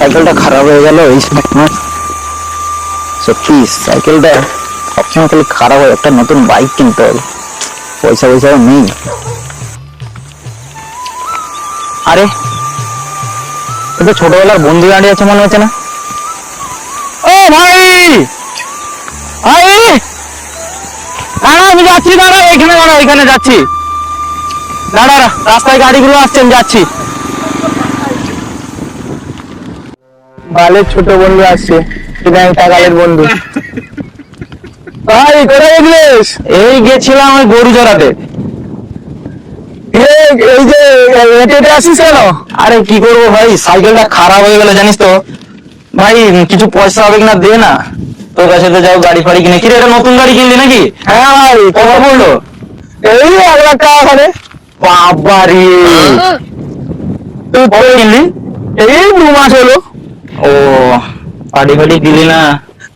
সাইকেলটা খারাপ হয়ে গেল এই সময়। সত্যি সাইকেলটা সবসময় খালি খারাপ হয়, একটা নতুন বাইক কিনতে হবে, পয়সা নেই। আরে এটা ছোটবেলার বন্ধু দাঁড়িয়ে আছে মনে হচ্ছে না? ও ভাই ভাই দাঁড়া, আমি যাচ্ছি, দাঁড়া এখানে, দাঁড়া এখানে যাচ্ছি, দাঁড়া রাস্তায় গাড়িগুলো আসছেন, যাচ্ছি। বালের ছোট বন্ধু আসছে, টাকালের বন্ধু। ভাই কোথায় গেছিলিস? এই গেছিলাম ওই গরু চড়াতে। এই যে হেঁটে আসিস কেন? আরে কি করবো ভাই, সাইকেলটা খারাপ হয়ে গেল জানিস তো ভাই, কিছু পয়সা হবে কিনা দে না, তোর কাছে তো যাও গাড়ি ফাড়ি কিনে। কিরে এটা নতুন গাড়ি কিনলি নাকি? হ্যাঁ ভাই। কত পড়লো? এই 1 লাখ টাকা করে। বাবারে, তুই কবে কিনলি? এই 2 মাস হলো। ও পার্টি ফাটি দিলি না?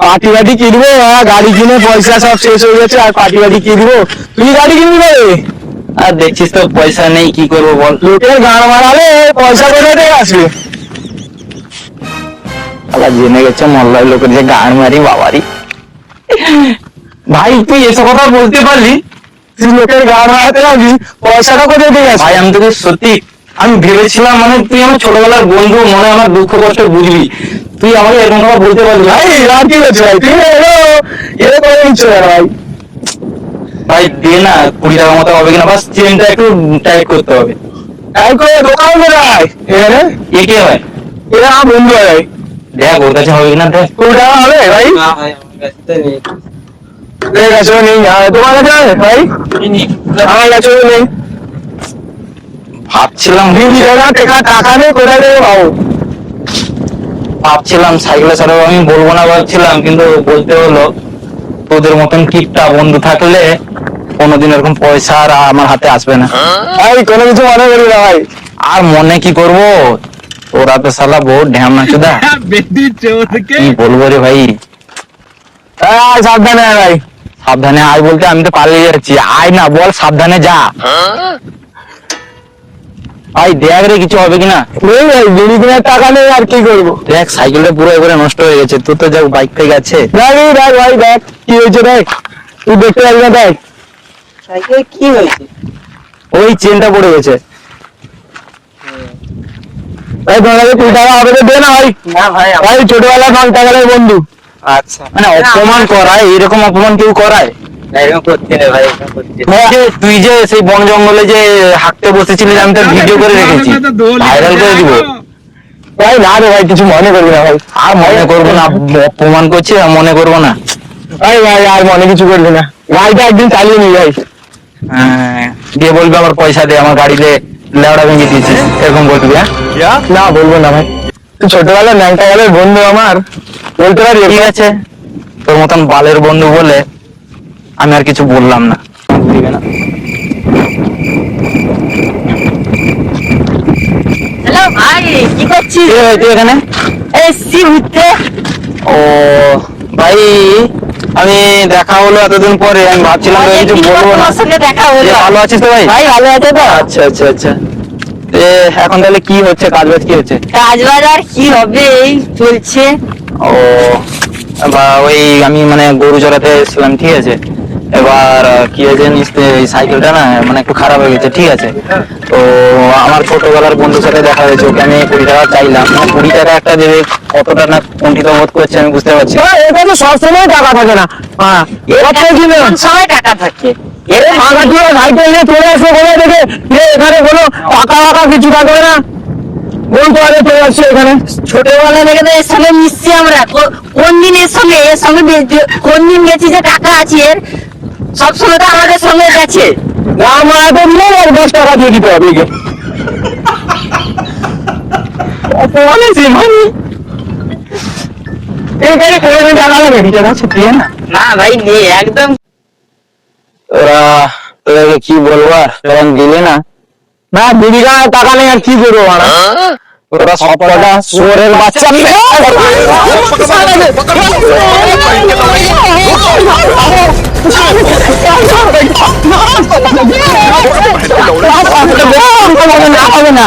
পার্টি ফাটি কিনবো, গাড়ি কিনে পয়সা সব শেষ হয়ে গেছে, আর পার্টি ফাটি কিনবো? তুই গাড়ি কিনবি ভাই? আর দেখছিস তো পয়সা নেই, কি করবো বল। লোকের গাড় মারালে পয়সা কোথায় থেকে আসবে? জেনে গেছে মল্লায় লোকের যে গাড় মারি, বাবারি। ভাই তুই এসব কথা বলতে পারলি? তুই লোকের গাড় মারাতে যাবি, পয়সাটা কোথায় থেকে আসবে? ভাই আমি তোকে সত্যি, আমি ভেবেছিলাম মানে তুই আমার ছোটবেলার বন্ধু, মনে আমার দুঃখ কষ্ট বুঝবি, তুই আমাকে এরকম কথা বলতে পারলি? ভাই আর কি হচ্ছে ভাই, তুই এর করে নিচ্ছ ভাই। ভাই দে না, 20 টাকা মতো হবে কিনা, বাস চেনটা একটু টাইট করতে হবে। টাইট করে দোকান কোথায়? এখানে এ কে হয়? এরা আমার বন্ধু হয়। দেখ ওর কাছে হবে কিনা, দেখ। 20 টাকা হবে ভাই? না ভাই আমার কাছে তো নেই। দেখ কাছে নেই, তোমার কাছে আছে ভাই? আমার কাছে নেই। ভাবছিলাম টাকা নেই, কোথায় থেকে পাবো? ভাবছিলাম সাইকেলে ছাড়াবো, আমি বলবো না ভাবছিলাম, কিন্তু বলতে হলো। তোদের মতন কিপটা বন্ধু থাকলে কোনোদিন এরকম পয়সা আর আমার হাতে আসবে না। ভাই কোনো কিছু মনে করি না ভাই। আর মনে কি করবো, তোরা তো শালা বহুত ঢ্যামনা চোদা, কি বলবো রে ভাই। সাবধানে আয় ভাই। সাবধানে আয় বলতে আমি তো পালিয়ে যাচ্ছি, আয় না বল, সাবধানে যা। ভাই দেখ রে কিছু হবে কিনা। বিড়ি কেনার টাকা নেই, আর কি করবো? দেখ সাইকেলটা পুরো এবারে নষ্ট হয়ে গেছে, তোর তো যাও বাইক থেকে আছে। দেখ ভাই দেখ কি হয়েছে, দেখ তুই দেখতে পাবি না, দেখ সাইকেল কি হয়েছে। ওই চেনটা পড়ে গেছে। ভাই তোমার 20 টাকা হবে তো দে না ভাই। না ভাই, ভাই ছোটবেলা টাকালের বন্ধু। আচ্ছা মানে অপমান করায়, এরকম অপমান কেউ করায়? তুই যে সেই বন জঙ্গলে যে হাঁটতে বসেছিলি, আমি তোর ভিডিও করে রেখেছি, ভাইরাল করে দিব। ভাই না রে ভাই, কিছু মনে করবি না ভাই। আর মনে করবো না, অপমান করছি আর মনে করবো না। ভাই ভাই আর মনে কিছু করবি না, গাড়িটা একদিন চালিয়ে নি ভাই। হ্যাঁ দিয়ে বলবি আমার পয়সা দে, আমার গাড়িতে লেওড়া ভেঙে দিয়েছিস, এরকম বলবি? হ্যাঁ না বলবো না ভাই, তুই ছোটবেলার ন্যাংটা গেলের বন্ধু আমার, বলতে পারি? ঠিক আছে, তোর মতন বালের বন্ধু বলে আমি আর কিছু বললাম না। হ্যালো ভাই, কি করছিস? তুই এখানে? এসছি ঘুরতে। ও ভাই আমি দেখা হলো এতদিন পরে, আমি ভাবছিলাম কিছু বলবো না। দেখা হলো। ভালো আছিস তো ভাই? ভাই ভালো আছে তো? আচ্ছা আচ্ছা আচ্ছা। এখন তাহলে কি হচ্ছে, কাজ বাজ কি হচ্ছে? কাজ বাজ আর কি হবে, এই চলছে। ও বা ওই আমি মানে গরু চড়াতে এসেছিলাম, ঠিক আছে, এবার কি হয়েছে এই সাইকেলটা না মানে একটু খারাপ হয়ে গেছে, ঠিক আছে, তো আমার ছোটবেলার বন্ধুর সাথে দেখা হয়েছে, ওকে আমি 20 টাকা চাইলাম, 20 টাকা একটা দেবে, কতটা না কুণ্ঠিত বোধ করছে আমি বুঝতে পারছি। এটা তো সবসময় টাকা থাকে না, হ্যাঁ কোন সময় টাকা থাকে? সাইকেল নিয়ে চলে আসবে কোথায় থেকে, এখানে কোনো টাকা টাকা কিছু থাকবে না, বলতে পারে চলে আসছে এখানে। ছোটবেলা থেকে তো এর সঙ্গে মিশছি আমরা, কোন দিন এর সঙ্গে কোন দিন গেছি যে টাকা আছে এর? সবসময় তো আমাদের সঙ্গে গেছে। আমার তো 10 টাকা দিয়ে দিতে হবে। না ভাই নেই একদম। তোরা কি বলবো, আর যখন দিলে না, না দিদিকা টাকা নেই আর কি করবো, ওরা সব কটা শুয়োরের বাচ্চা। হবে না।